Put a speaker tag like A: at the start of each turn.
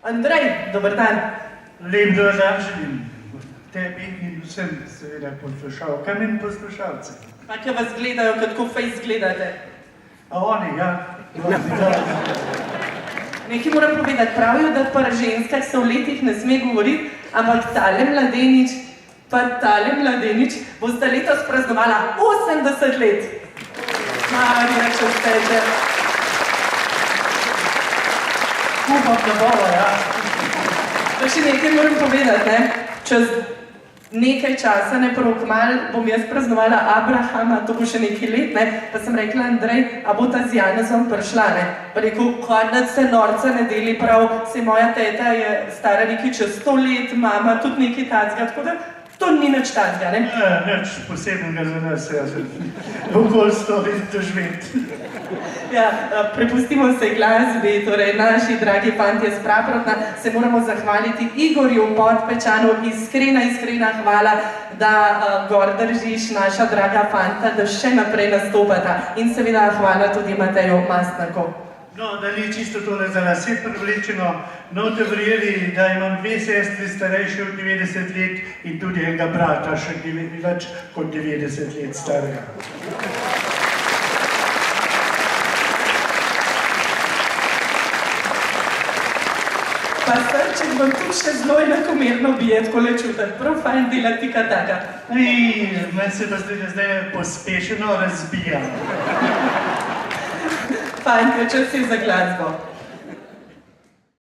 A: Andrej, dober dan.
B: Lep dober dan želim. Tebi in vsem, seveda, poslušalkam in poslušalcem.
A: Pa kaj vas gledajo, kako fejs gledate?
B: A oni, ja.
A: Nekaj moram povedati, pravijo, da pa ženskah se v letih ne sme govoriti, ampak tale mladenič boste letos praznovala 80 let. Marija, čestite.
B: Upam, da bo, ja.
A: Pa še nekaj moram povedati, ne? Čez nekaj časa, ne prav kmalu, bom jaz praznovala Abrahama, to bo še nekaj let, ne? Pa sem rekla, Andrej, a bo ta z Janezom prišla, ne? Pa rekel, konec se norca ne deli prav, se moja teta je stara nekaj čez 100 let, mama tudi nekaj tacga, tako da to ni nič tacga, ne?
B: Nič posebnega za nas, ja. Okoli 100 let doživeti.
A: Ja, prepustimo se glasbi, torej naši dragi fantje z Praprotna, se moramo zahvaliti Igorju Podpečanu, iskrena hvala, da gor držiš naša draga fanta, da še naprej nastopata in seveda hvala tudi Mateju Mastnaku.
B: No, da ni čisto tole za lase privlečeno, no te verjeli, da imam dve sestri starejše od 90 let in tudi enega brata še več kot 90 let starega.
A: Pa srček vam tudi še zelo enakomerno bije, tako le čutiti, prav fajn dela tika-taka.
B: Meni se pa zdaj pospešeno razbija.
A: Fajn, čas je za glasbo.